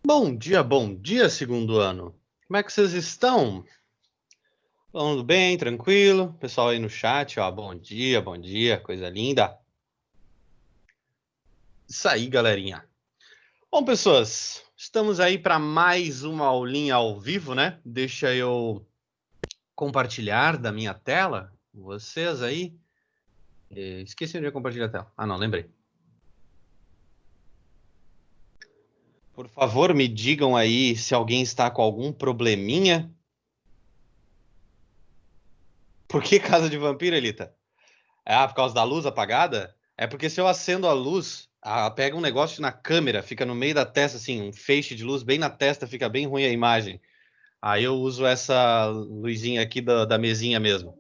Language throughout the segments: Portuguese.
Bom dia, segundo ano. Como é que vocês estão? Falando bem, tranquilo? Pessoal aí no chat, ó, bom dia, coisa linda. Isso aí, galerinha. Bom, pessoas, estamos aí para mais uma aulinha ao vivo, né? Deixa eu compartilhar da minha tela. Vocês aí. Esqueci onde eu compartilhar a tela. Ah, não, lembrei. Por favor, me digam aí se alguém está com algum probleminha. Por que casa de vampiro, Elita? Ah, por causa da luz apagada? É porque se eu acendo a luz, pega um negócio na câmera, fica no meio da testa, assim, um feixe de luz bem na testa, fica bem ruim a imagem. Aí eu uso essa luzinha aqui da mesinha mesmo.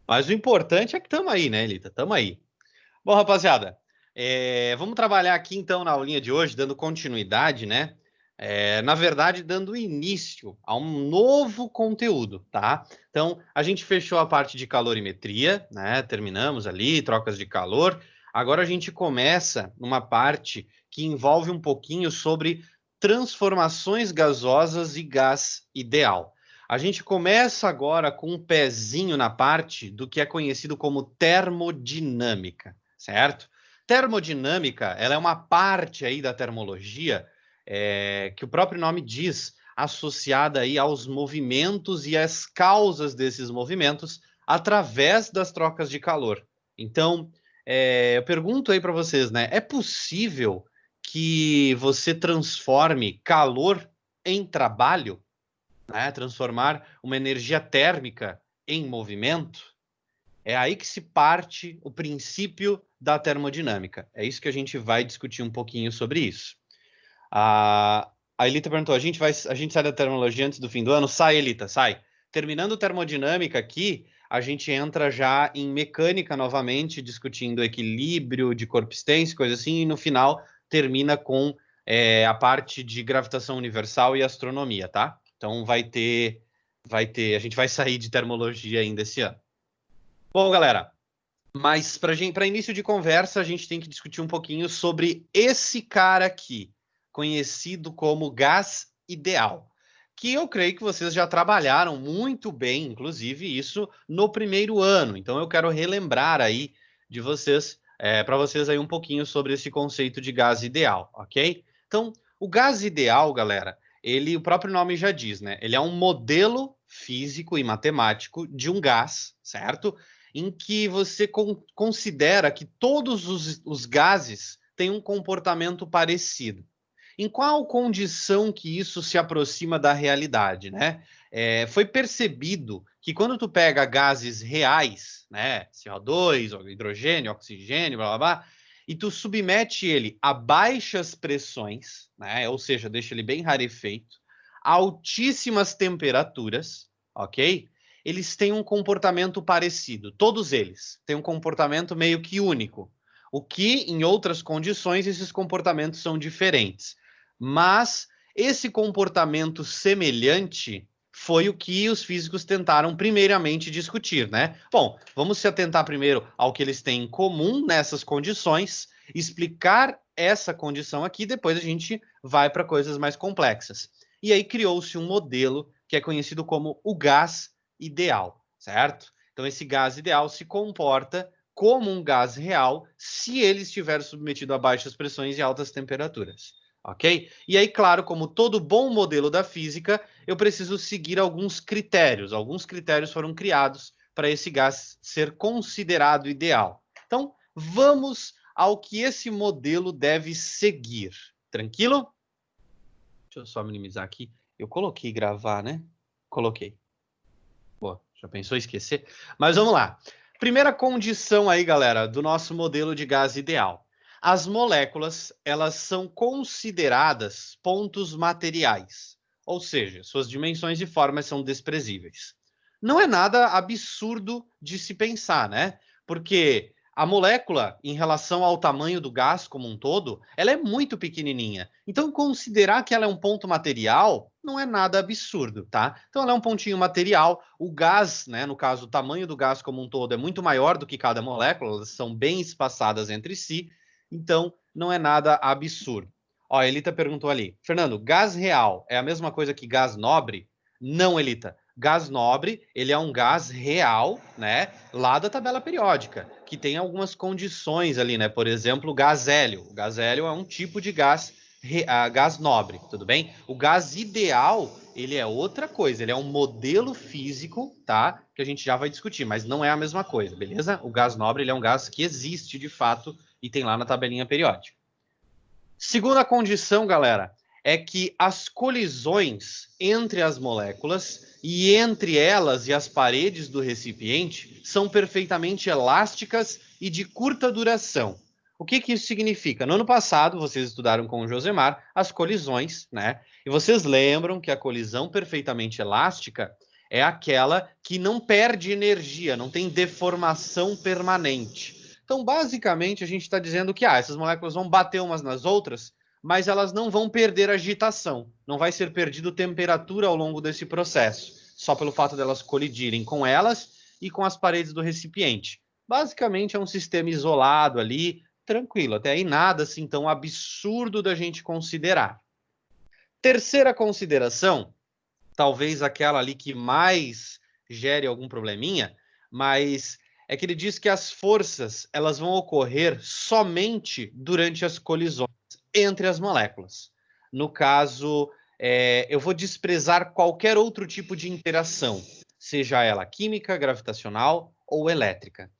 Mas o importante é que estamos aí, né, Elita? Estamos aí. Bom, rapaziada, vamos trabalhar aqui então na aulinha de hoje, dando continuidade, né? Na verdade, dando início a um novo conteúdo, tá? Então, a gente fechou a parte de calorimetria, né? Terminamos ali, trocas de calor. Agora a gente começa numa parte que envolve um pouquinho sobre transformações gasosas e gás ideal. A gente começa agora com um pezinho na parte do que é conhecido como termodinâmica, certo? Termodinâmica, ela é uma parte aí da termologia que o próprio nome diz, associada aí aos movimentos e às causas desses movimentos através das trocas de calor. Então, eu pergunto aí para vocês, né? É possível que você transforme calor em trabalho, né? Transformar uma energia térmica em movimento? É aí que se parte o princípio da termodinâmica. É isso que a gente vai discutir um pouquinho sobre isso. A Elita perguntou: a gente sai da termologia antes do fim do ano? Sai, Elita, sai. Terminando termodinâmica aqui, a gente entra já em mecânica novamente, discutindo equilíbrio de corpo extenso, coisa assim, e no final termina com a parte de gravitação universal e astronomia, tá? Então a gente vai sair de termologia ainda esse ano. Bom, galera, mas para início de conversa, a gente tem que discutir um pouquinho sobre esse cara aqui, conhecido como gás ideal, que eu creio que vocês já trabalharam muito bem, inclusive isso no primeiro ano. Então eu quero relembrar aí de vocês, para vocês aí um pouquinho sobre esse conceito de gás ideal, ok? Então, o gás ideal, galera, o próprio nome já diz, né? Ele é um modelo físico e matemático de um gás, certo? Em que você considera que todos os gases têm um comportamento parecido. Em qual condição que isso se aproxima da realidade, né? Foi percebido que quando tu pega gases reais, né, CO2, hidrogênio, oxigênio, blá blá blá, e tu submete ele a baixas pressões, né, ou seja, deixa ele bem rarefeito, a altíssimas temperaturas, ok? Eles têm um comportamento parecido. Todos eles têm um comportamento meio que único. O que, em outras condições, esses comportamentos são diferentes. Mas esse comportamento semelhante foi o que os físicos tentaram primeiramente discutir, né? Bom, vamos se atentar primeiro ao que eles têm em comum nessas condições, explicar essa condição aqui, depois a gente vai para coisas mais complexas. E aí criou-se um modelo que é conhecido como o gás ideal, certo? Então, esse gás ideal se comporta como um gás real se ele estiver submetido a baixas pressões e altas temperaturas, ok? E aí, claro, como todo bom modelo da física, eu preciso seguir alguns critérios. Alguns critérios foram criados para esse gás ser considerado ideal. Então, vamos ao que esse modelo deve seguir. Tranquilo? Deixa eu só minimizar aqui. Eu coloquei gravar, né? Coloquei. Pô, já pensou em esquecer? Mas vamos lá. Primeira condição aí, galera, do nosso modelo de gás ideal. As moléculas, elas são consideradas pontos materiais, ou seja, suas dimensões e formas são desprezíveis. Não é nada absurdo de se pensar, né? Porque a molécula, em relação ao tamanho do gás como um todo, ela é muito pequenininha. Então, considerar que ela é um ponto material não é nada absurdo, tá? Então, ela é um pontinho material. O gás, né, no caso, o tamanho do gás como um todo é muito maior do que cada molécula, elas são bem espaçadas entre si. Então, não é nada absurdo. Ó, a Elita perguntou ali. Fernando, gás real é a mesma coisa que gás nobre? Não, Elita. Gás nobre, ele é um gás real, né? Lá da tabela periódica, que tem algumas condições ali, né? Por exemplo, o gás hélio. O gás hélio é um tipo de gás, gás nobre, tudo bem? O gás ideal, ele é outra coisa. Ele é um modelo físico, tá? Que a gente já vai discutir, mas não é a mesma coisa, beleza? O gás nobre, ele é um gás que existe de fato e tem lá na tabelinha periódica. Segunda condição, galera, é que as colisões entre as moléculas e entre elas e as paredes do recipiente são perfeitamente elásticas e de curta duração. O que isso significa? No ano passado, vocês estudaram com o Josemar as colisões, né? E vocês lembram que a colisão perfeitamente elástica é aquela que não perde energia, não tem deformação permanente. Então, basicamente, a gente está dizendo que essas moléculas vão bater umas nas outras, mas elas não vão perder agitação. Não vai ser perdido temperatura ao longo desse processo, só pelo fato delas colidirem com elas e com as paredes do recipiente. Basicamente, é um sistema isolado ali, tranquilo, até aí nada assim tão absurdo da gente considerar. Terceira consideração, talvez aquela ali que mais gere algum probleminha, mas é que ele diz que as forças elas vão ocorrer somente durante as colisões entre as moléculas. No caso, eu vou desprezar qualquer outro tipo de interação, seja ela química, gravitacional ou elétrica.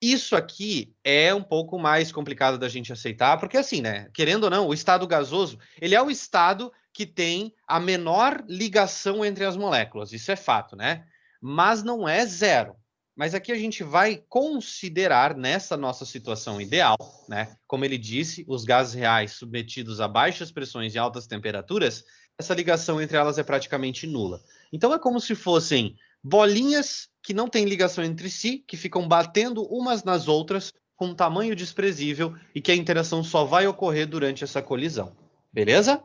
Isso aqui é um pouco mais complicado da gente aceitar, porque assim, né, querendo ou não, o estado gasoso, ele é o estado que tem a menor ligação entre as moléculas, isso é fato, né? Mas não é zero. Mas aqui a gente vai considerar nessa nossa situação ideal, né? Como ele disse, os gases reais submetidos a baixas pressões e altas temperaturas, essa ligação entre elas é praticamente nula. Então é como se fossem bolinhas que não têm ligação entre si, que ficam batendo umas nas outras com um tamanho desprezível e que a interação só vai ocorrer durante essa colisão. Beleza?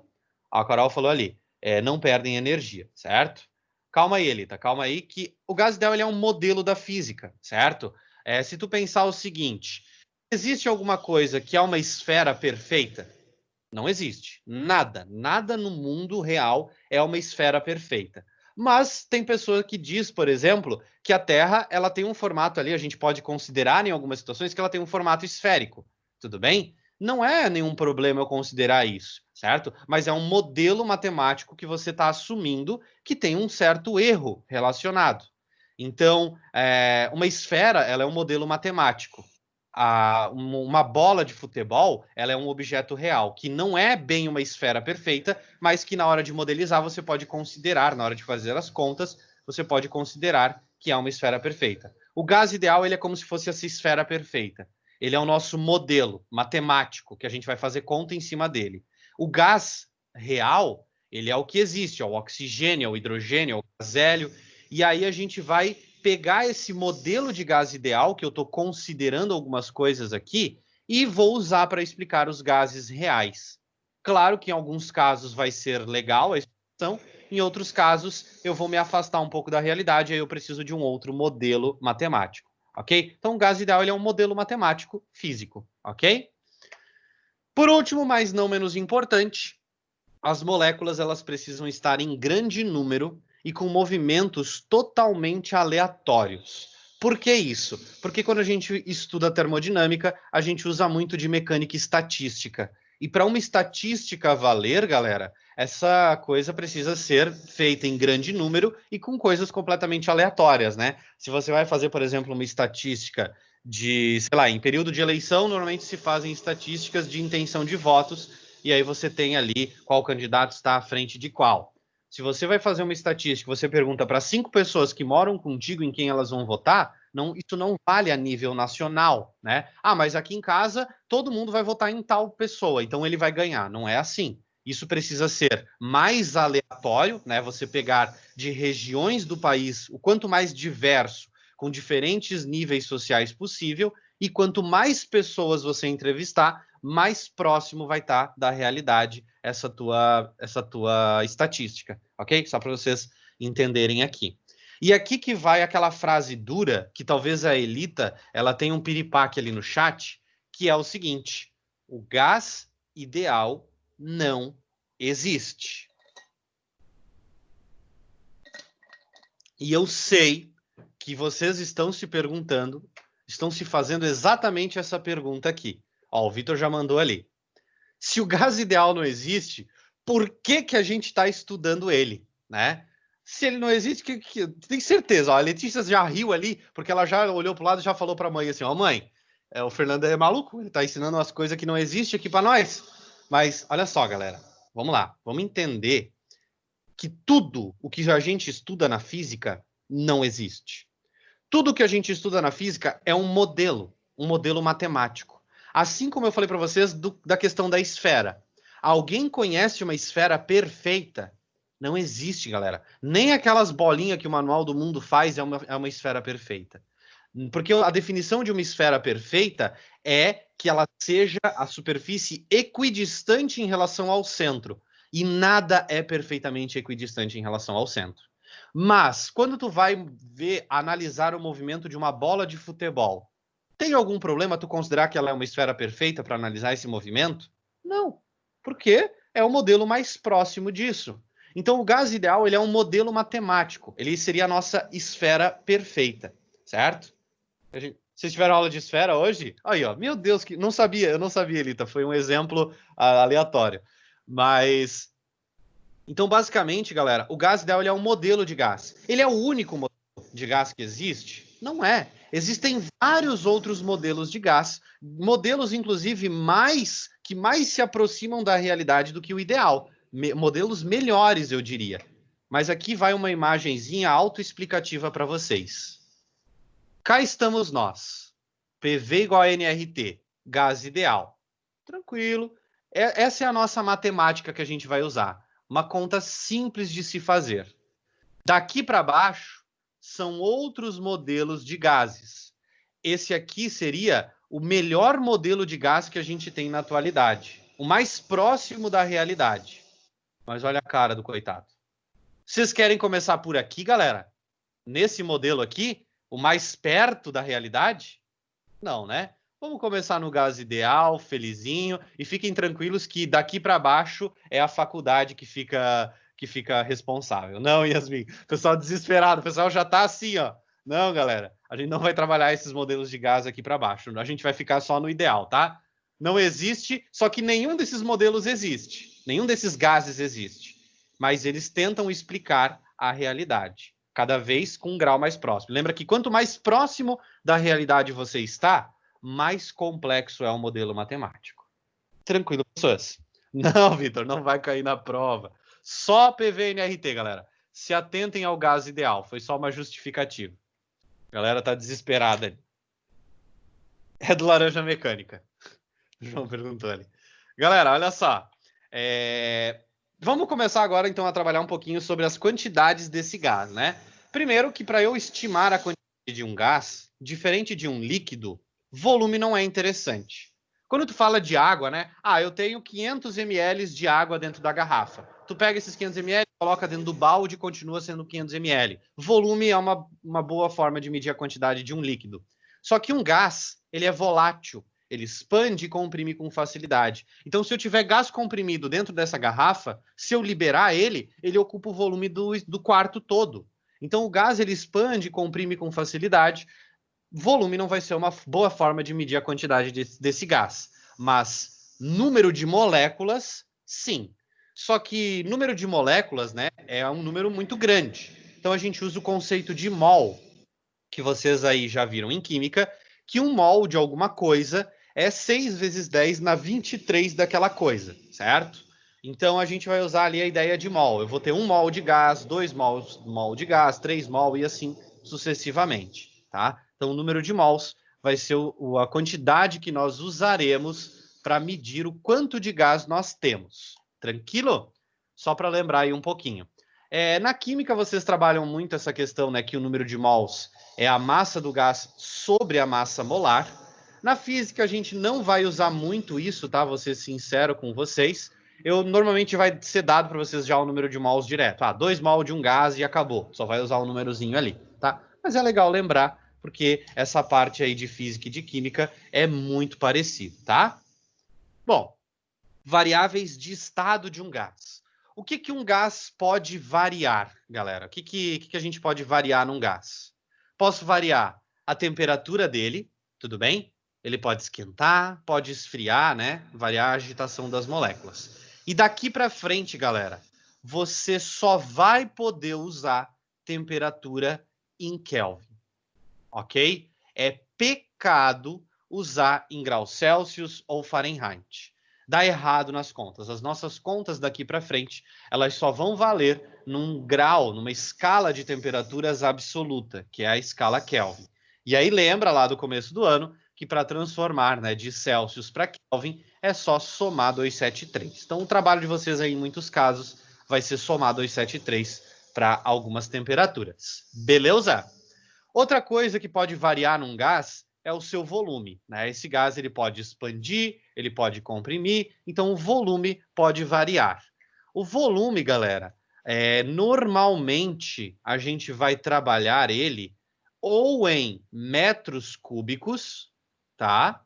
A Carol falou ali, não perdem energia, certo? Calma aí, Elita, calma aí, que o gás ideal ele é um modelo da física, certo? Se tu pensar o seguinte, existe alguma coisa que é uma esfera perfeita? Não existe. Nada no mundo real é uma esfera perfeita. Mas tem pessoa que diz, por exemplo, que a Terra ela tem um formato ali, a gente pode considerar em algumas situações que ela tem um formato esférico. Tudo bem? Não é nenhum problema eu considerar isso, certo? Mas é um modelo matemático que você está assumindo que tem um certo erro relacionado. Então, uma esfera ela é um modelo matemático. Uma bola de futebol ela é um objeto real, que não é bem uma esfera perfeita, mas que na hora de modelizar você pode considerar, na hora de fazer as contas, você pode considerar que é uma esfera perfeita. O gás ideal ele é como se fosse essa esfera perfeita. Ele é o nosso modelo matemático, que a gente vai fazer conta em cima dele. O gás real, ele é o que existe, ó, o oxigênio, o hidrogênio, o gás hélio, e aí a gente vai pegar esse modelo de gás ideal, que eu estou considerando algumas coisas aqui, e vou usar para explicar os gases reais. Claro que em alguns casos vai ser legal a explicação, em outros casos eu vou me afastar um pouco da realidade, aí eu preciso de um outro modelo matemático, ok? Então o gás ideal ele é um modelo matemático físico, ok? Por último, mas não menos importante, as moléculas elas precisam estar em grande número e com movimentos totalmente aleatórios. Por que isso? Porque quando a gente estuda termodinâmica, a gente usa muito de mecânica estatística. E para uma estatística valer, galera, essa coisa precisa ser feita em grande número e com coisas completamente aleatórias, né? Se você vai fazer, por exemplo, uma estatística de, sei lá, em período de eleição, normalmente se fazem estatísticas de intenção de votos e aí você tem ali qual candidato está à frente de qual. Se você vai fazer uma estatística, você pergunta para 5 pessoas que moram contigo em quem elas vão votar, isso não vale a nível nacional, né? Ah, mas aqui em casa todo mundo vai votar em tal pessoa, então ele vai ganhar. Não é assim. Isso precisa ser mais aleatório, né? Você pegar de regiões do país, o quanto mais diverso, com diferentes níveis sociais possível, e quanto mais pessoas você entrevistar, mais próximo vai estar da realidade essa tua estatística, ok? Só para vocês entenderem aqui. E aqui que vai aquela frase dura, que talvez a Elita ela tenha um piripaque ali no chat, que é o seguinte: o gás ideal não existe. E eu sei que vocês estão se perguntando, estão se fazendo exatamente essa pergunta aqui. Ó, o Vitor já mandou ali. Se o gás ideal não existe, por que que a gente está estudando ele, né? Se ele não existe, tem certeza. Ó, a Letícia já riu ali, porque ela já olhou para o lado e já falou para a mãe assim, ó, mãe, o Fernando é maluco, ele está ensinando umas coisas que não existem aqui para nós. Mas olha só, galera, vamos lá, vamos entender que tudo o que a gente estuda na física não existe. Tudo que a gente estuda na física é um modelo matemático. Assim como eu falei para vocês da questão da esfera. Alguém conhece uma esfera perfeita? Não existe, galera. Nem aquelas bolinhas que o Manual do Mundo faz é uma esfera perfeita. Porque a definição de uma esfera perfeita é que ela seja a superfície equidistante em relação ao centro. E nada é perfeitamente equidistante em relação ao centro. Mas, quando tu vai ver, analisar o movimento de uma bola de futebol, tem algum problema tu considerar que ela é uma esfera perfeita para analisar esse movimento? Não, porque é o modelo mais próximo disso. Então, o gás ideal ele é um modelo matemático. Ele seria a nossa esfera perfeita, certo? Vocês tiveram aula de esfera hoje? Aí, ó, meu Deus, que não sabia, eu não sabia, Elita. Foi um exemplo aleatório. Mas então, basicamente, galera, o gás ideal ele é um modelo de gás. Ele é o único modelo de gás que existe? Não é. Existem vários outros modelos de gás, modelos, inclusive, que mais se aproximam da realidade do que o ideal. Modelos melhores, eu diria. Mas aqui vai uma imagenzinha autoexplicativa para vocês. Cá estamos nós. PV igual a nRT, gás ideal. Tranquilo. Essa é a nossa matemática que a gente vai usar. Uma conta simples de se fazer. Daqui para baixo são outros modelos de gases. Esse aqui seria o melhor modelo de gás que a gente tem na atualidade. O mais próximo da realidade. Mas olha a cara do coitado. Vocês querem começar por aqui, galera? Nesse modelo aqui, o mais perto da realidade? Não, né? Vamos começar no gás ideal, felizinho, e fiquem tranquilos que daqui para baixo é a faculdade que fica responsável. Não, Yasmin, o pessoal desesperado, o pessoal já tá assim, ó. Não, galera, a gente não vai trabalhar esses modelos de gás aqui para baixo. A gente vai ficar só no ideal, tá? Não existe, só que nenhum desses modelos existe. Nenhum desses gases existe. Mas eles tentam explicar a realidade, cada vez com um grau mais próximo. Lembra que quanto mais próximo da realidade você está, mais complexo é o modelo matemático. Tranquilo, pessoas? Não, Vitor, não vai cair na prova. Só PVNRT, galera. Se atentem ao gás ideal. Foi só uma justificativa. A galera tá desesperada. É do Laranja Mecânica. O João perguntou ali. Galera, olha só. Vamos começar agora, então, a trabalhar um pouquinho sobre as quantidades desse gás, né? Primeiro que para eu estimar a quantidade de um gás, diferente de um líquido, volume não é interessante. Quando tu fala de água, né? Eu tenho 500 ml de água dentro da garrafa. Tu pega esses 500 ml, coloca dentro do balde e continua sendo 500 ml. Volume é uma boa forma de medir a quantidade de um líquido. Só que um gás, ele é volátil. Ele expande e comprime com facilidade. Então, se eu tiver gás comprimido dentro dessa garrafa, se eu liberar ele, ele ocupa o volume do quarto todo. Então, o gás ele expande e comprime com facilidade. Volume não vai ser uma boa forma de medir a quantidade desse gás. Mas número de moléculas, sim. Só que número de moléculas, né, é um número muito grande. Então, a gente usa o conceito de mol, que vocês aí já viram em química, que um mol de alguma coisa é 6 vezes 10 na 23 daquela coisa, certo? Então, a gente vai usar ali a ideia de mol. Eu vou ter 1 mol de gás, 2 mol de gás, 3 mol e assim sucessivamente, tá? Então, o número de mols vai ser a quantidade que nós usaremos para medir o quanto de gás nós temos. Tranquilo? Só para lembrar aí um pouquinho. Na química, vocês trabalham muito essa questão, né, que o número de mols é a massa do gás sobre a massa molar. Na física, a gente não vai usar muito isso, tá? Vou ser sincero com vocês. Normalmente vai ser dado para vocês já o número de mols direto. 2 mol de um gás e acabou. Só vai usar um númerozinho ali, tá? Mas é legal lembrar, porque essa parte aí de física e de química é muito parecido, tá? Bom, variáveis de estado de um gás. O que, que um gás pode variar, galera? O que a gente pode variar num gás? Posso variar a temperatura dele, tudo bem? Ele pode esquentar, pode esfriar, né? Variar a agitação das moléculas. E daqui para frente, galera, você só vai poder usar temperatura em Kelvin, ok? É pecado usar em graus Celsius ou Fahrenheit. Dá errado nas contas. As nossas contas daqui para frente, elas só vão valer num grau, numa escala de temperaturas absoluta, que é a escala Kelvin. E aí lembra lá do começo do ano que para transformar, né, de Celsius para Kelvin é só somar 273. Então o trabalho de vocês aí em muitos casos vai ser somar 273 para algumas temperaturas. Beleza? Outra coisa que pode variar num gás é o seu volume, né? Esse gás ele pode expandir, ele pode comprimir, então o volume pode variar. O volume, galera, normalmente a gente vai trabalhar ele ou em metros cúbicos, tá?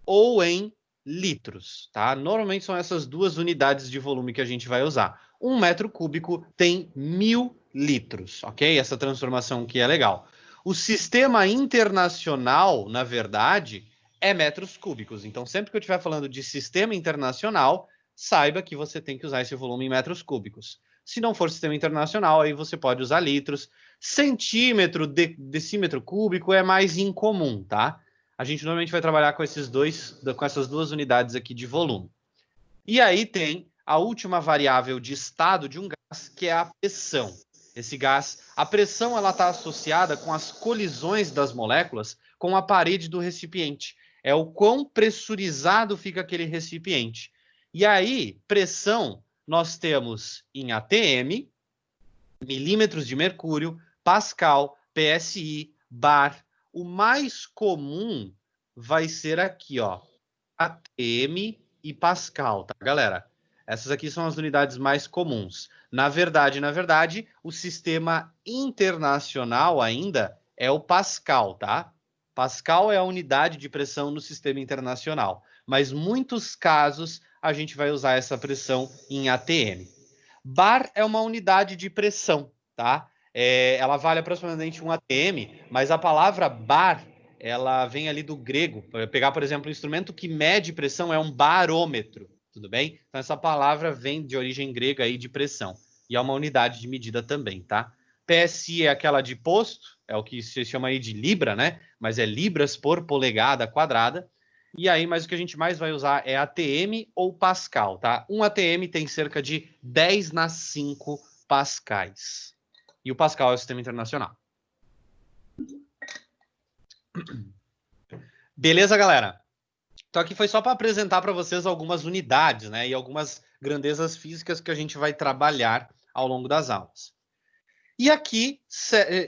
Ou em litros, tá? Normalmente são essas duas unidades de volume que a gente vai usar. 1 metro cúbico tem 1000 litros, ok? Essa transformação aqui é legal. O sistema internacional, na verdade, é metros cúbicos. Então, sempre que eu estiver falando de sistema internacional, saiba que você tem que usar esse volume em metros cúbicos. Se não for sistema internacional, aí você pode usar litros. Centímetro, decímetro cúbico é mais incomum, tá? A gente normalmente vai trabalhar com essas duas unidades aqui de volume. E aí tem a última variável de estado de um gás, que é a pressão. Esse gás, a pressão, ela está associada com as colisões das moléculas com a parede do recipiente. É o quão pressurizado fica aquele recipiente. E aí, pressão, nós temos em ATM, milímetros de mercúrio, Pascal, PSI, bar. O mais comum vai ser aqui, ó, ATM e Pascal, tá, galera? Essas aqui são as unidades mais comuns. Na verdade, o sistema internacional ainda é o Pascal, tá? Pascal é a unidade de pressão no sistema internacional, mas muitos casos a gente vai usar essa pressão em ATM. Bar é uma unidade de pressão, tá? Ela vale aproximadamente 1 atm, mas a palavra bar, ela vem ali do grego. Para pegar, por exemplo, um instrumento que mede pressão é um barômetro, tudo bem? Então essa palavra vem de origem grega aí de pressão e é uma unidade de medida também, tá? PSI é aquela de posto, é o que se chama aí de libra, né? Mas é libras por polegada quadrada. E aí, mas o que a gente mais vai usar é ATM ou Pascal, tá? Um ATM tem cerca de 10⁵ pascais. E o Pascal é o sistema internacional. Beleza, galera? Então aqui foi só para apresentar para vocês algumas unidades, né? E algumas grandezas físicas que a gente vai trabalhar ao longo das aulas. E aqui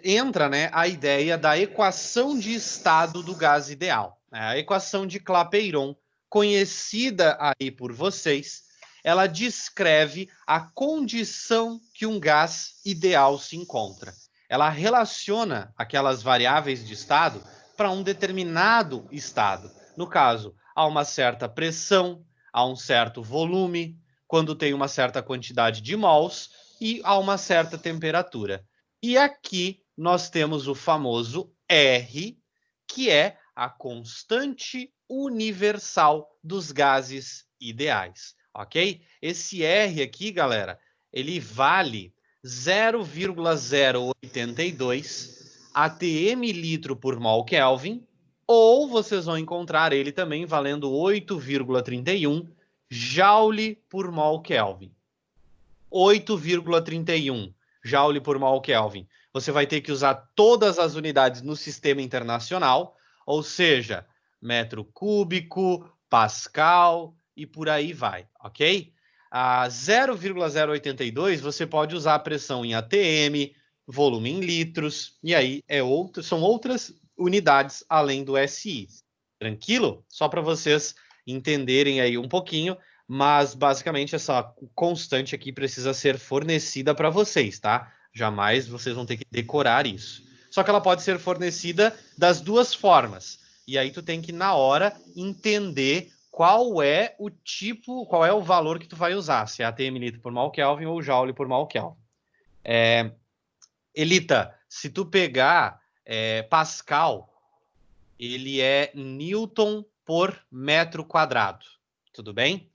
entra, né, a ideia da equação de estado do gás ideal. A equação de Clapeyron, conhecida aí por vocês, ela descreve a condição que um gás ideal se encontra. Ela relaciona aquelas variáveis de estado para um determinado estado. No caso, há uma certa pressão, há um certo volume, quando tem uma certa quantidade de mols, e a uma certa temperatura. E aqui nós temos o famoso R, que é a constante universal dos gases ideais, ok? Esse R aqui, galera, ele vale 0,082 atm litro por mol Kelvin, ou vocês vão encontrar ele também valendo 8,31 joule por mol Kelvin. 8,31 joule por mol Kelvin. Você vai ter que usar todas as unidades no sistema internacional, ou seja, metro cúbico, pascal e por aí vai, ok? A 0,082 você pode usar a pressão em atm, volume em litros, e aí são outras unidades além do SI. Tranquilo? Só para vocês entenderem aí um pouquinho, mas basicamente essa constante aqui precisa ser fornecida para vocês, tá? Jamais vocês vão ter que decorar isso. Só que ela pode ser fornecida das duas formas. E aí tu tem que, na hora, entender qual é o tipo, qual é o valor que tu vai usar, se é ATM litro por mol Kelvin ou Joule por mol Kelvin. Elita, se tu pegar Pascal, ele é Newton por metro quadrado, tudo bem?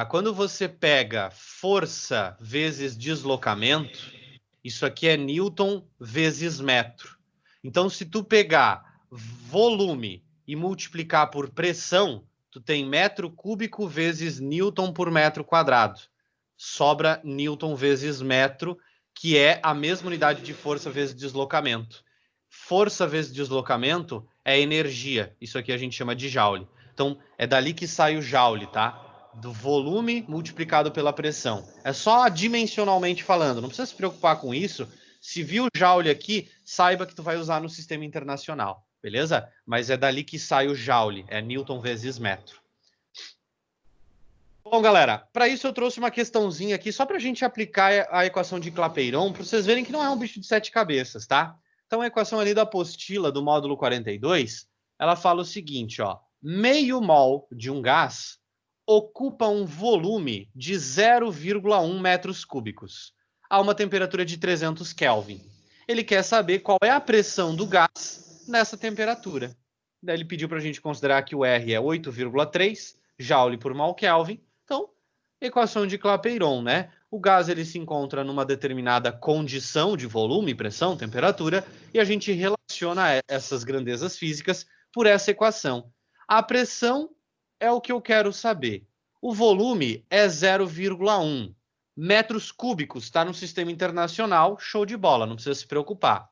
Quando você pega força vezes deslocamento, isso aqui é Newton vezes metro. Então, se tu pegar volume e multiplicar por pressão, tu tem metro cúbico vezes Newton por metro quadrado. Sobra Newton vezes metro, que é a mesma unidade de força vezes deslocamento. Força vezes deslocamento é energia. Isso aqui a gente chama de joule. Então, é dali que sai o joule, tá? Do volume multiplicado pela pressão. É só dimensionalmente falando, não precisa se preocupar com isso. Se viu o joule aqui, saiba que tu vai usar no sistema internacional, beleza? Mas é dali que sai o joule, é Newton vezes metro. Bom, galera, para isso eu trouxe uma questãozinha aqui, só para a gente aplicar a equação de Clapeyron, para vocês verem que não é um bicho de 7 cabeças, tá? Então, a equação ali da apostila do módulo 42, ela fala o seguinte, ó. Meio mol de um gás ocupa um volume de 0,1 metros cúbicos a uma temperatura de 300 Kelvin. Ele quer saber qual é a pressão do gás nessa temperatura. Daí ele pediu para a gente considerar que o R é 8,3 Joule por mol Kelvin. Então, equação de Clapeyron, né? O gás ele se encontra numa determinada condição de volume, pressão, temperatura, e a gente relaciona essas grandezas físicas por essa equação. A pressão é o que eu quero saber. O volume é 0,1. Metros cúbicos, está no sistema internacional, show de bola, não precisa se preocupar.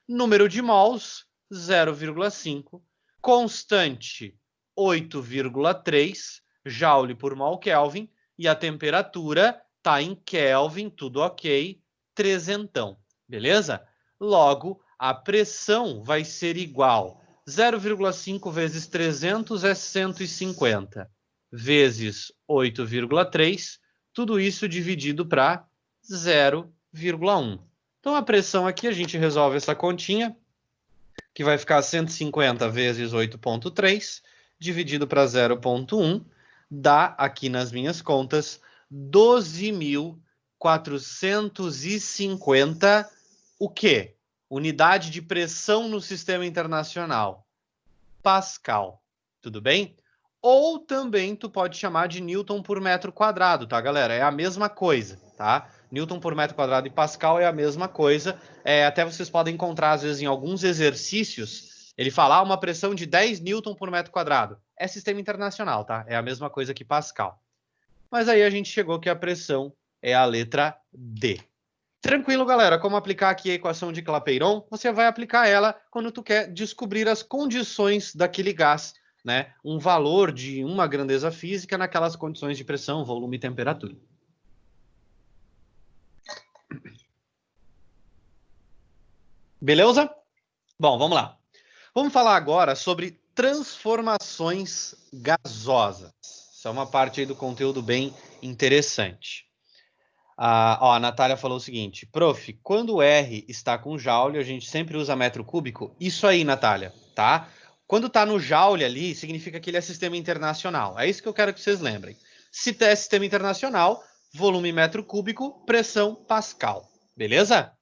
Número de mols, 0,5. Constante, 8,3 Joule por mol Kelvin. E a temperatura está em Kelvin, tudo ok, trezentão, beleza? Logo, a pressão vai ser igual 0,5 vezes 300 é 150, vezes 8,3, tudo isso dividido para 0,1. Então, a pressão aqui, a gente resolve essa continha, que vai ficar 150 vezes 8,3, dividido para 0,1, dá, aqui nas minhas contas, 12.450, o quê? Unidade de pressão no sistema internacional. Pascal, tudo bem? Ou também tu pode chamar de Newton por metro quadrado, tá, galera? É a mesma coisa, tá? Newton por metro quadrado e Pascal é a mesma coisa. Até vocês podem encontrar, às vezes, em alguns exercícios, ele falar uma pressão de 10 Newton por metro quadrado. É sistema internacional, tá? É a mesma coisa que Pascal. Mas aí a gente chegou que a pressão é a letra D. Tranquilo, galera. Como aplicar aqui a equação de Clapeyron? Você vai aplicar ela quando tu quer descobrir as condições daquele gás, né? Um valor de uma grandeza física naquelas condições de pressão, volume e temperatura. Beleza? Bom, vamos lá. Vamos falar agora sobre transformações gasosas. Isso é uma parte aí do conteúdo bem interessante. A Natália falou o seguinte, prof, quando o R está com joule, a gente sempre usa metro cúbico? Isso aí, Natália, tá? Quando está no joule ali, significa que ele é sistema internacional. É isso que eu quero que vocês lembrem. Se é sistema internacional, volume metro cúbico, pressão Pascal. Beleza?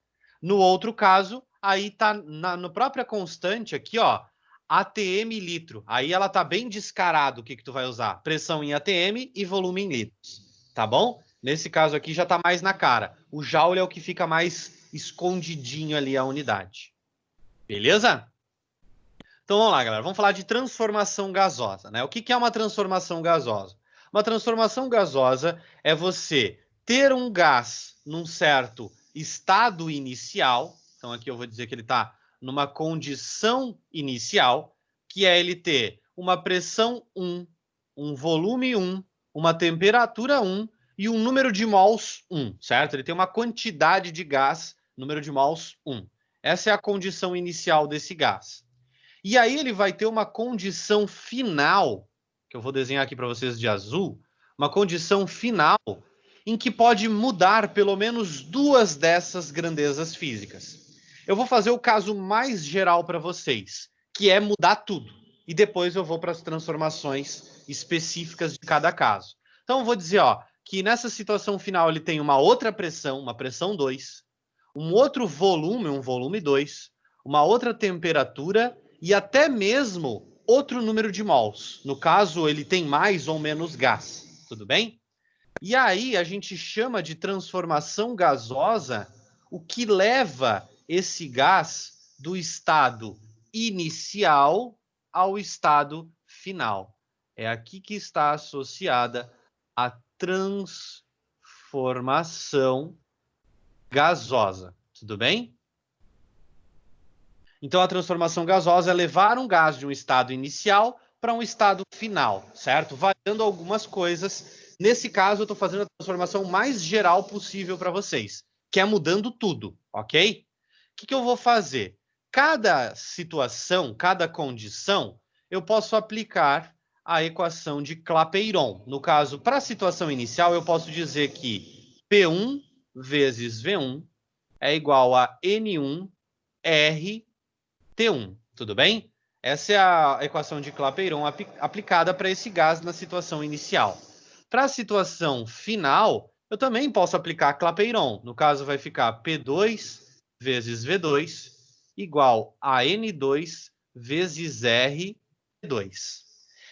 No outro caso, aí tá na própria constante aqui, ó, ATM litro. Aí ela tá bem descarado o que tu vai usar. Pressão em ATM e volume em litros. Tá bom? Nesse caso aqui já está mais na cara. O joule é o que fica mais escondidinho ali a unidade. Beleza? Então vamos lá, galera. Vamos falar de transformação gasosa, né? O que é uma transformação gasosa? Uma transformação gasosa é você ter um gás num certo estado inicial. Então aqui eu vou dizer que ele está numa condição inicial, que é ele ter uma pressão 1, um volume 1, uma temperatura 1 e um número de mols 1, certo? Ele tem uma quantidade de gás, número de mols 1. Essa é a condição inicial desse gás. E aí ele vai ter uma condição final, que eu vou desenhar aqui para vocês de azul, uma condição final em que pode mudar pelo menos duas dessas grandezas físicas. Eu vou fazer o caso mais geral para vocês, que é mudar tudo. E depois eu vou para as transformações específicas de cada caso. Então, eu vou dizer, ó, que nessa situação final ele tem uma outra pressão, uma pressão 2, um outro volume, um volume 2, uma outra temperatura e até mesmo outro número de mols. No caso, ele tem mais ou menos gás, tudo bem? E aí a gente chama de transformação gasosa o que leva esse gás do estado inicial ao estado final. É aqui que está associada a transformação gasosa. Tudo bem? Então, a transformação gasosa é levar um gás de um estado inicial para um estado final, certo? Variando algumas coisas. Nesse caso, eu estou fazendo a transformação mais geral possível para vocês, que é mudando tudo, ok? O que eu vou fazer? Cada situação, cada condição, eu posso aplicar a equação de Clapeyron. No caso, para a situação inicial, eu posso dizer que P1 vezes V1 é igual a N1R T1, tudo bem? Essa é a equação de Clapeyron aplicada para esse gás na situação inicial. Para a situação final, eu também posso aplicar Clapeyron. No caso, vai ficar P2 vezes V2 igual a N2 vezes R2.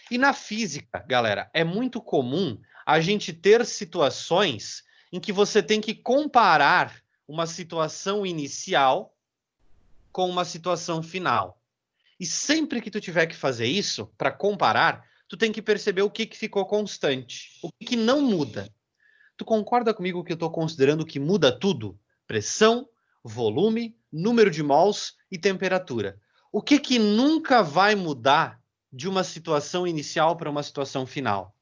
E na física, galera, é muito comum a gente ter situações em que você tem que comparar uma situação inicial com uma situação final. E sempre que tu tiver que fazer isso, para comparar, tu tem que perceber o que ficou constante, o que não muda. Tu concorda comigo que eu estou considerando que muda tudo? Pressão, volume, número de mols e temperatura. O que nunca vai mudar de uma situação inicial para uma situação final?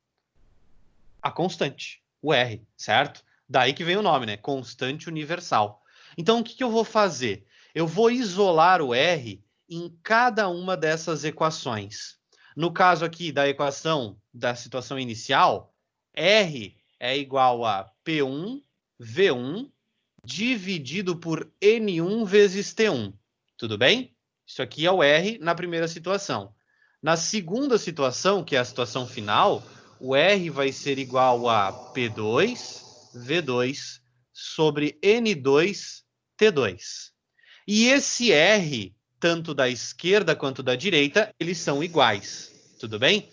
A constante, o R, certo? Daí que vem o nome, né? Constante universal. Então, o que eu vou fazer? Eu vou isolar o R em cada uma dessas equações. No caso aqui da equação da situação inicial, R é igual a P1 V1 dividido por N1 vezes T1. Tudo bem? Isso aqui é o R na primeira situação. Na segunda situação, que é a situação final, o R vai ser igual a P2 V2 sobre N2 T2. E esse R, tanto da esquerda quanto da direita, eles são iguais. Tudo bem?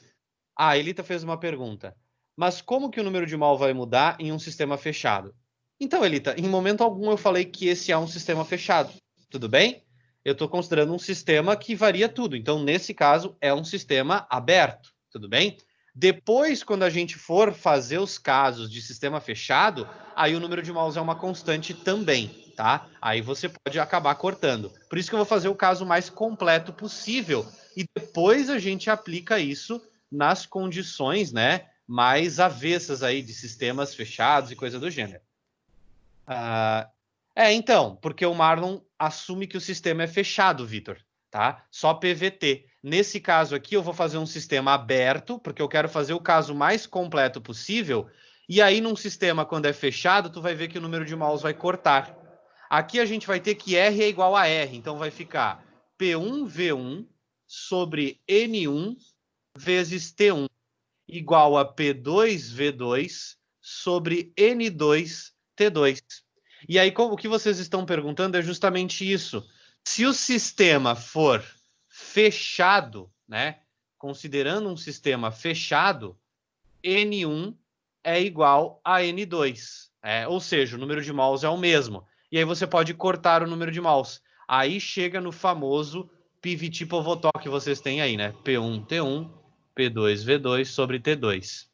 A Elita fez uma pergunta. Mas como que o número de mol vai mudar em um sistema fechado? Então, Elita, em momento algum eu falei que esse é um sistema fechado. Tudo bem? Eu estou considerando um sistema que varia tudo. Então, nesse caso, é um sistema aberto. Tudo bem? Depois, quando a gente for fazer os casos de sistema fechado, aí o número de mols é uma constante também, tá? Aí você pode acabar cortando. Por isso que eu vou fazer o caso mais completo possível e depois a gente aplica isso nas condições, né, mais avessas aí de sistemas fechados e coisa do gênero. Então, porque o Marlon assume que o sistema é fechado, Vitor, tá? Só PVT. Nesse caso aqui, eu vou fazer um sistema aberto, porque eu quero fazer o caso mais completo possível, e aí num sistema, quando é fechado, tu vai ver que o número de mols vai cortar. Aqui a gente vai ter que R é igual a R, então vai ficar P1V1 sobre N1 vezes T1 igual a P2V2 sobre N2T2. E aí, o que vocês estão perguntando é justamente isso. Se o sistema for fechado, né, considerando um sistema fechado, N1 é igual a N2. Ou seja, o número de mols é o mesmo. E aí você pode cortar o número de mols. Aí chega no famoso PVT Povotó que vocês têm aí, né? P1T1, P2V2 sobre T2.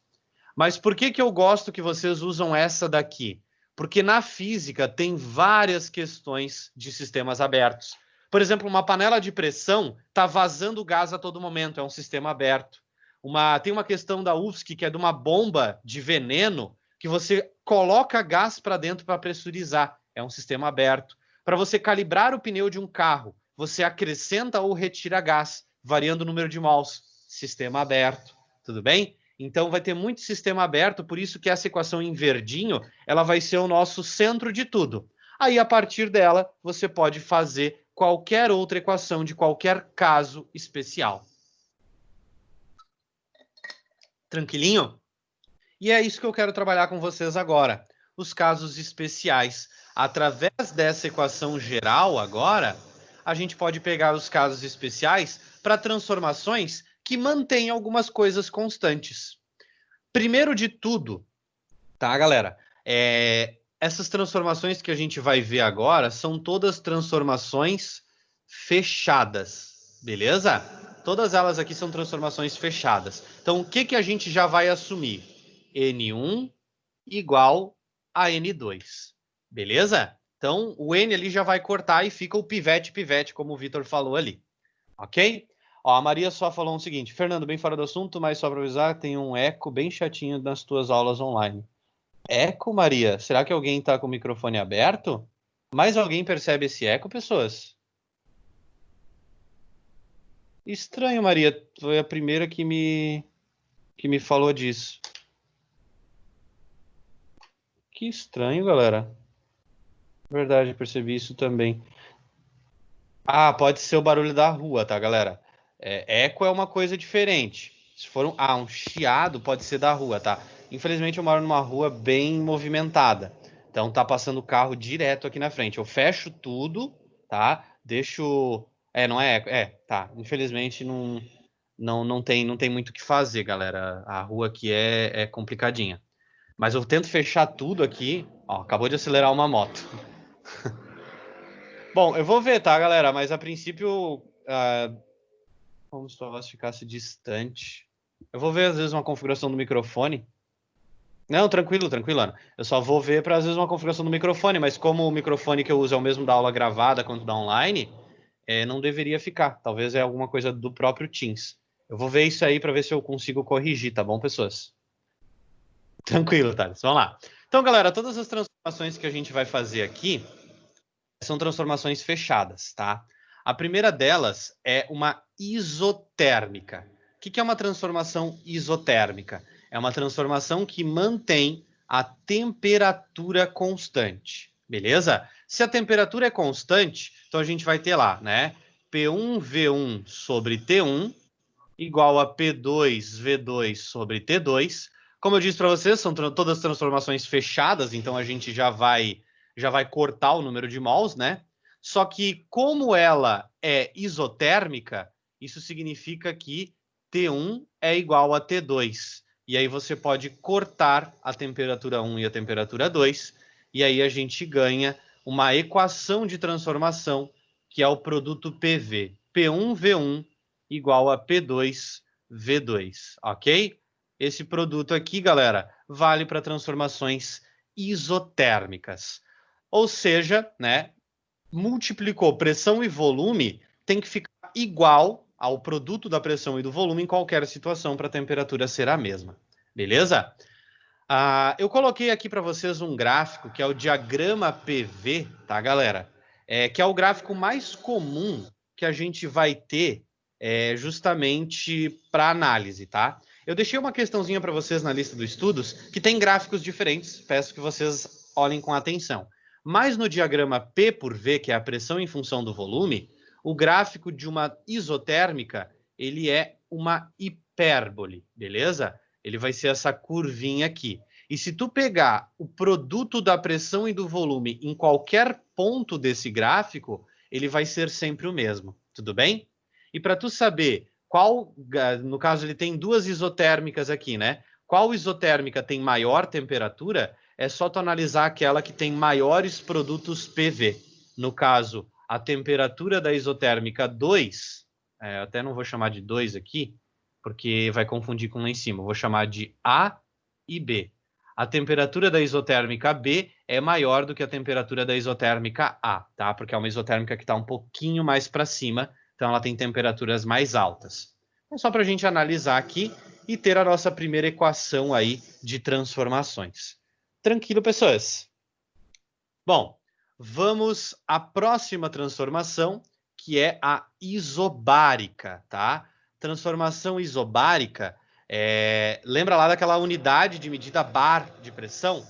Mas por que eu gosto que vocês usam essa daqui? Porque na física tem várias questões de sistemas abertos. Por exemplo, uma panela de pressão está vazando gás a todo momento, é um sistema aberto. Tem uma questão da UFSC que é de uma bomba de veneno que você coloca gás para dentro para pressurizar, é um sistema aberto. Para você calibrar o pneu de um carro, você acrescenta ou retira gás, variando o número de mols, sistema aberto. Tudo bem? Então vai ter muito sistema aberto, por isso que essa equação em verdinho, ela vai ser o nosso centro de tudo. Aí a partir dela, você pode fazer qualquer outra equação de qualquer caso especial. Tranquilinho? E é isso que eu quero trabalhar com vocês agora. Os casos especiais. Através dessa equação geral agora, a gente pode pegar os casos especiais para transformações que mantêm algumas coisas constantes. Primeiro de tudo, tá, galera? Essas transformações que a gente vai ver agora são todas transformações fechadas, beleza? Todas elas aqui são transformações fechadas. Então, o que a gente já vai assumir? N1 igual a N2, beleza? Então, o N ali já vai cortar e fica o pivete, como o Vitor falou ali, ok? Ó, a Maria só falou o seguinte: Fernando, bem fora do assunto, mas só para avisar, tem um eco bem chatinho nas tuas aulas online. Eco, Maria? Será que alguém está com o microfone aberto? Mais alguém percebe esse eco, pessoas? Estranho, Maria. Foi a primeira que me falou disso. Que estranho, galera. Verdade, percebi isso também. Ah, pode ser o barulho da rua, tá, galera? Eco é uma coisa diferente. Se for um chiado, pode ser da rua, tá? Infelizmente, eu moro numa rua bem movimentada. Então, tá passando carro direto aqui na frente. Eu fecho tudo, tá? Deixo... não é eco. Tá. Infelizmente, não tem muito o que fazer, galera. A rua aqui é complicadinha. Mas eu tento fechar tudo aqui. Ó, acabou de acelerar uma moto. Bom, eu vou ver, tá, galera? Mas a princípio, como se tua voz ficasse distante. Eu vou ver, às vezes, uma configuração do microfone. Não, tranquilo, Ana. Eu só vou ver para, às vezes, uma configuração do microfone, mas como o microfone que eu uso é o mesmo da aula gravada quanto da online, não deveria ficar. Talvez é alguma coisa do próprio Teams. Eu vou ver isso aí para ver se eu consigo corrigir, tá bom, pessoas? Tranquilo, Thales. Vamos lá. Então, galera, todas as transformações que a gente vai fazer aqui são transformações fechadas, tá? A primeira delas é uma isotérmica. O que é uma transformação isotérmica? É uma transformação que mantém a temperatura constante, beleza? Se a temperatura é constante, então a gente vai ter lá, né? P1V1 sobre T1 igual a P2V2 sobre T2. Como eu disse para vocês, são todas transformações fechadas, então a gente já vai cortar o número de mols, né? Só que como ela é isotérmica, isso significa que T1 é igual a T2. E aí você pode cortar a temperatura 1 e a temperatura 2, e aí a gente ganha uma equação de transformação, que é o produto PV. P1V1 igual a P2V2, ok? Esse produto aqui, galera, vale para transformações isotérmicas. Ou seja, né, multiplicou pressão e volume, tem que ficar igual ao produto da pressão e do volume em qualquer situação para a temperatura ser a mesma. Beleza? Eu coloquei aqui para vocês um gráfico que é o diagrama PV, tá, galera? Que é o gráfico mais comum que a gente vai ter justamente para análise, tá? Eu deixei uma questãozinha para vocês na lista dos estudos que tem gráficos diferentes, peço que vocês olhem com atenção. Mas no diagrama P por V, que é a pressão em função do volume, o gráfico de uma isotérmica, ele é uma hipérbole, beleza? Ele vai ser essa curvinha aqui. E se tu pegar o produto da pressão e do volume em qualquer ponto desse gráfico, ele vai ser sempre o mesmo, tudo bem? E para tu saber qual, no caso ele tem duas isotérmicas aqui, né? Qual isotérmica tem maior temperatura, é só tu analisar aquela que tem maiores produtos PV. No caso, a temperatura da isotérmica 2, até não vou chamar de 2 aqui, porque vai confundir com lá em cima. Eu vou chamar de A e B. A temperatura da isotérmica B é maior do que a temperatura da isotérmica A, tá? Porque é uma isotérmica que está um pouquinho mais para cima, então ela tem temperaturas mais altas. Então, só para a gente analisar aqui e ter a nossa primeira equação aí de transformações. Tranquilo, pessoas? Bom, vamos à próxima transformação, que é a isobárica, tá? Transformação isobárica, lembra lá daquela unidade de medida bar de pressão?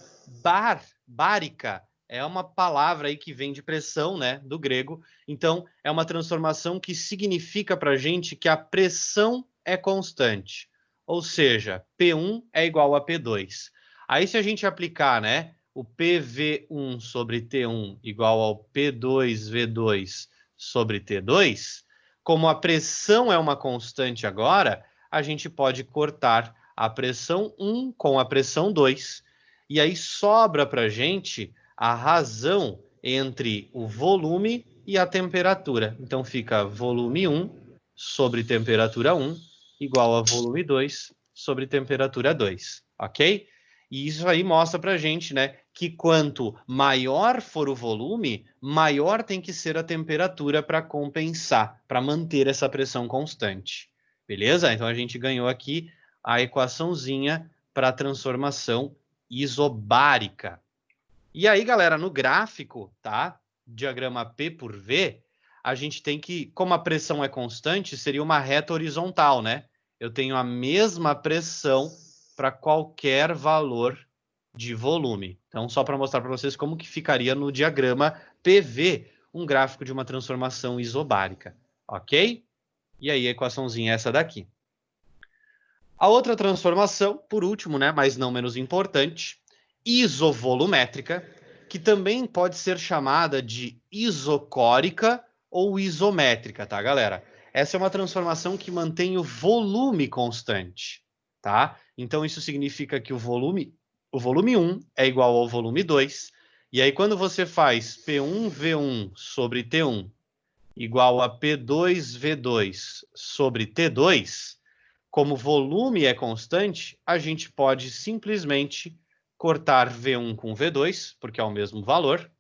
Bárica é uma palavra aí que vem de pressão, né, do grego. Então, é uma transformação que significa para a gente que a pressão é constante. ou seja, P1 é igual a P2. Aí, se a gente aplicar, né, o PV1 sobre T1 igual ao P2V2 sobre T2, como a pressão é uma constante agora, a gente pode cortar a pressão 1 com a pressão 2, e aí sobra para a gente a razão entre o volume e a temperatura. Então, fica volume 1 sobre temperatura 1 igual a volume 2 sobre temperatura 2, ok? E isso aí mostra para a gente, né, que quanto maior for o volume, maior tem que ser a temperatura para compensar, para manter essa pressão constante. Beleza? Então a gente ganhou aqui a equaçãozinha para a transformação isobárica. E aí, galera, no gráfico, tá? Diagrama P por V, a gente tem que, como a pressão é constante, seria uma reta horizontal, né? Eu tenho a mesma pressão para qualquer valor de volume. Então, só para mostrar para vocês como que ficaria no diagrama PV, um gráfico de uma transformação isobárica, ok? E aí, a equaçãozinha é essa daqui. A outra transformação, por último, né, mas não menos importante, isovolumétrica, que também pode ser chamada de isocórica ou isométrica, tá, galera? Essa é uma transformação que mantém o volume constante, tá? Então, isso significa que o volume 1 é igual ao volume 2, e aí quando você faz P1V1 sobre T1 igual a P2V2 sobre T2, como o volume é constante, a gente pode simplesmente cortar V1 com V2, porque é o mesmo valor,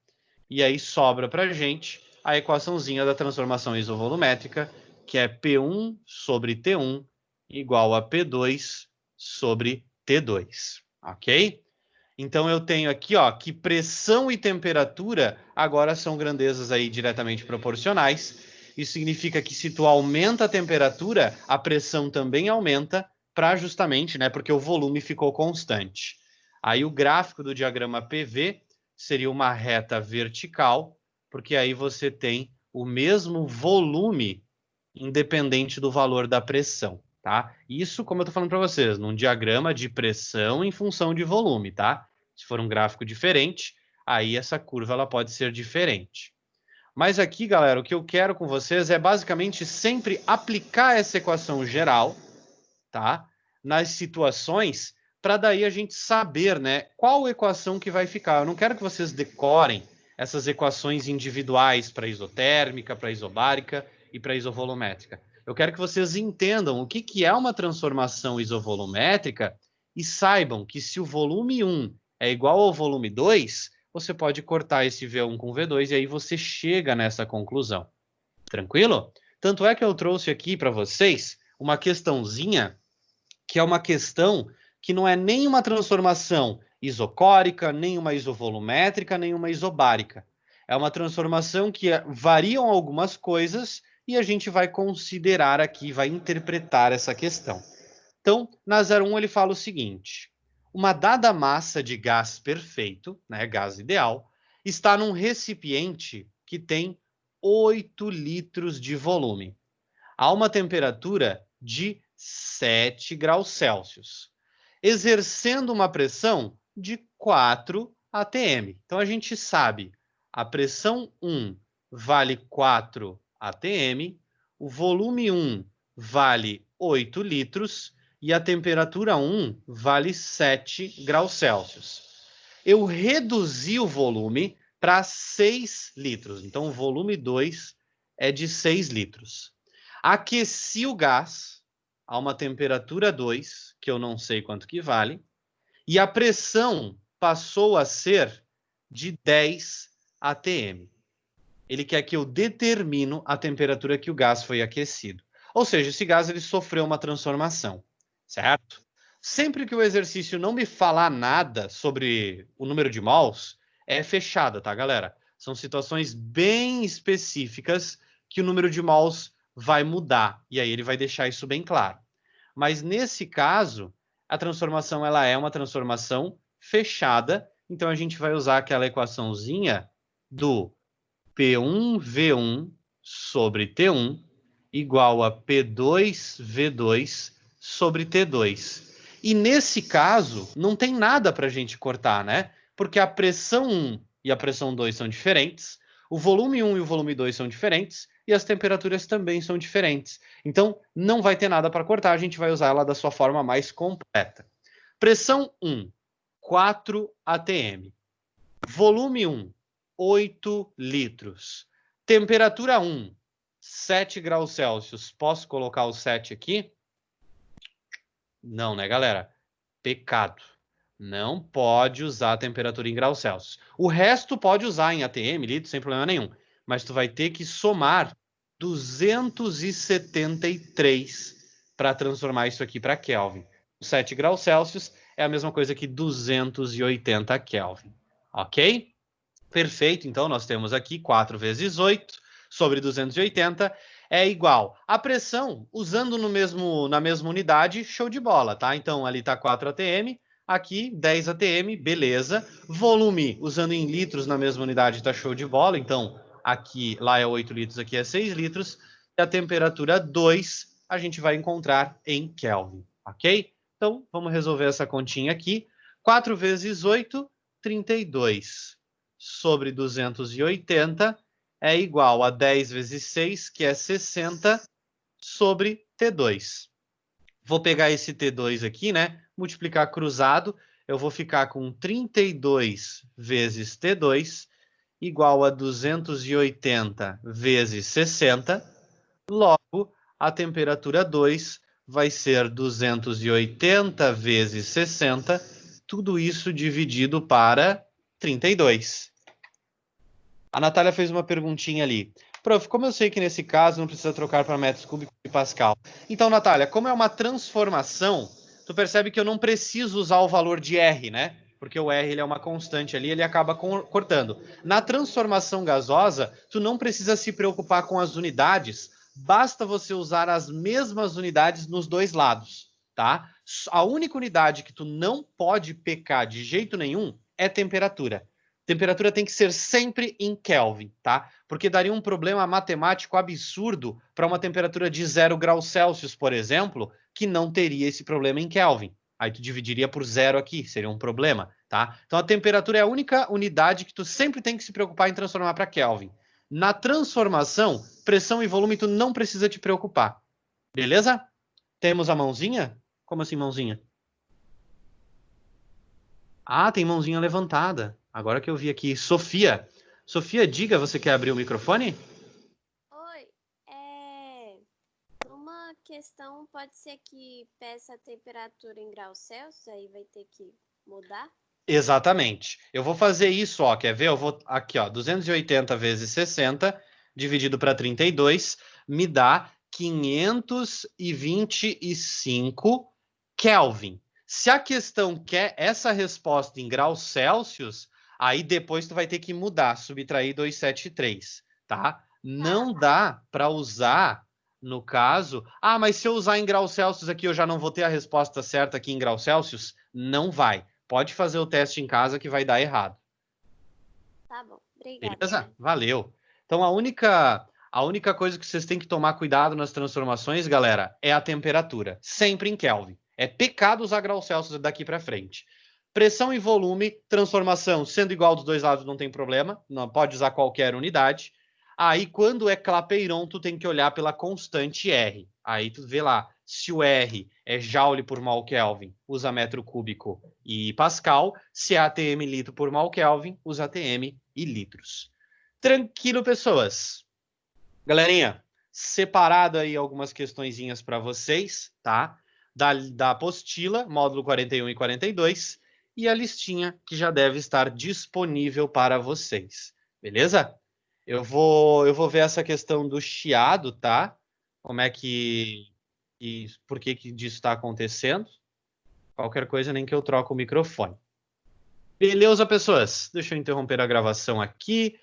e aí sobra para a gente a equaçãozinha da transformação isovolumétrica, que é P1 sobre T1 igual a P2 sobre T2, ok? Então eu tenho aqui, ó, que pressão e temperatura agora são grandezas aí diretamente proporcionais. Isso significa que se tu aumenta a temperatura, a pressão também aumenta para justamente, né, porque o volume ficou constante. Aí o gráfico do diagrama PV seria uma reta vertical, porque aí você tem o mesmo volume independente do valor da pressão, tá? Isso, como eu estou falando para vocês, num diagrama de pressão em função de volume, tá? Se for um gráfico diferente, aí essa curva ela pode ser diferente. Mas aqui, galera, o que eu quero com vocês é basicamente sempre aplicar essa equação geral, tá? Nas situações, para daí a gente saber, né, qual equação que vai ficar. Eu não quero que vocês decorem essas equações individuais para isotérmica, para isobárica e para isovolumétrica. Eu quero que vocês entendam o que é uma transformação isovolumétrica e saibam que se o volume 1 é igual ao volume 2, você pode cortar esse V1 com V2 e aí você chega nessa conclusão. Tranquilo? Tanto é que eu trouxe aqui para vocês uma questãozinha que é uma questão que não é nem uma transformação isocórica, nem uma isovolumétrica, nem uma isobárica. É uma transformação que variam algumas coisas e a gente vai considerar aqui, vai interpretar essa questão. Então, na 01 ele fala o seguinte: uma dada massa de gás perfeito, né, gás ideal, está num recipiente que tem 8 litros de volume, a uma temperatura de 7 graus Celsius, exercendo uma pressão de 4 atm. Então, a gente sabe, a pressão 1 vale 4 atm, o volume 1 vale 8 litros e a temperatura 1 vale 7 graus Celsius. Eu reduzi o volume para 6 litros. Então, o volume 2 é de 6 litros. Aqueci o gás a uma temperatura 2, que eu não sei quanto que vale, e a pressão passou a ser de 10 atm. Ele quer que eu determine a temperatura que o gás foi aquecido. Ou seja, esse gás ele sofreu uma transformação, certo? Sempre que o exercício não me falar nada sobre o número de mols, é fechada, tá, galera? São situações bem específicas que o número de mols vai mudar, e aí ele vai deixar isso bem claro. Mas nesse caso, a transformação ela é uma transformação fechada, então a gente vai usar aquela equaçãozinha do P1V1 sobre T1 igual a P2V2 sobre T2. E nesse caso, não tem nada para a gente cortar, né? Porque a pressão 1 e a pressão 2 são diferentes, o volume 1 e o volume 2 são diferentes, e as temperaturas também são diferentes. Então, não vai ter nada para cortar, a gente vai usar ela da sua forma mais completa. Pressão 1, 4 atm. Volume 1, 8 litros. Temperatura 1, 7 graus Celsius. Posso colocar o 7 aqui? Não, né, galera? Pecado. Não pode usar a temperatura em graus Celsius. O resto pode usar em atm, litro, sem problema nenhum. Mas tu vai ter que somar 273 para transformar isso aqui para Kelvin. 7 graus Celsius é a mesma coisa que 280 Kelvin. Ok? Perfeito. Então, nós temos aqui 4 vezes 8 sobre 280 é igual. A pressão, usando na mesma unidade, show de bola, tá? Então, ali está 4 atm, aqui 10 atm, beleza. Volume, usando em litros na mesma unidade, está show de bola. Então, aqui, lá é 8 litros, aqui é 6 litros. E a temperatura 2, a gente vai encontrar em Kelvin, ok? Então, vamos resolver essa continha aqui. 4 vezes 8, 32 sobre 280 é igual a 10 vezes 6, que é 60, sobre T2. Vou pegar esse T2 aqui, né? Multiplicar cruzado, eu vou ficar com 32 vezes T2 igual a 280 vezes 60. Logo, a temperatura 2 vai ser 280 vezes 60, tudo isso dividido para 32. A Natália fez uma perguntinha ali. Prof, como eu sei que nesse caso não precisa trocar para metros cúbicos de Pascal? Então, Natália, como é uma transformação, tu percebe que eu não preciso usar o valor de R, né? Porque o R ele é uma constante ali, ele acaba cortando. Na transformação gasosa, tu não precisa se preocupar com as unidades, basta você usar as mesmas unidades nos dois lados, tá? A única unidade que tu não pode pecar de jeito nenhum é temperatura. Temperatura tem que ser sempre em Kelvin, tá? Porque daria um problema matemático absurdo para uma temperatura de 0 graus Celsius, por exemplo, que não teria esse problema em Kelvin. Aí tu dividiria por 0 aqui, seria um problema, tá? Então a temperatura é a única unidade que tu sempre tem que se preocupar em transformar para Kelvin. Na transformação, pressão e volume tu não precisa te preocupar. Beleza? Temos a mãozinha? Como assim mãozinha? Ah, tem mãozinha levantada. Agora que eu vi aqui. Sofia. Sofia, diga, você quer abrir o microfone? Oi, uma questão pode ser que peça a temperatura em graus Celsius, aí vai ter que mudar? Exatamente. Eu vou fazer isso, ó, quer ver? Eu vou aqui, ó, 280 vezes 60 dividido para 32 me dá 525 Kelvin. Se a questão quer essa resposta em graus Celsius, aí depois tu vai ter que mudar, subtrair 273, tá? Não dá para usar no caso, mas se eu usar em graus Celsius aqui eu já não vou ter a resposta certa aqui em graus Celsius? Não vai. Pode fazer o teste em casa que vai dar errado. Tá bom, obrigada. Beleza? Valeu. Então, a única coisa que vocês têm que tomar cuidado nas transformações, galera, é a temperatura. Sempre em Kelvin. É pecado usar graus Celsius daqui para frente. Pressão e volume, transformação, sendo igual dos dois lados não tem problema. Não pode usar qualquer unidade. Aí, quando é Clapeyron, tu tem que olhar pela constante R. Aí tu vê lá, se o R é Joule por mol Kelvin, usa metro cúbico e Pascal. Se é ATM litro por mol Kelvin, usa ATM e litros. Tranquilo, pessoas. Galerinha, separado aí algumas questõezinhas para vocês, tá? Da apostila, módulo 41 e 42, e a listinha que já deve estar disponível para vocês. Beleza? Eu vou ver essa questão do chiado, tá? Como é e por que disso está acontecendo? Qualquer coisa, nem que eu troque o microfone. Beleza, pessoas? Deixa eu interromper a gravação aqui.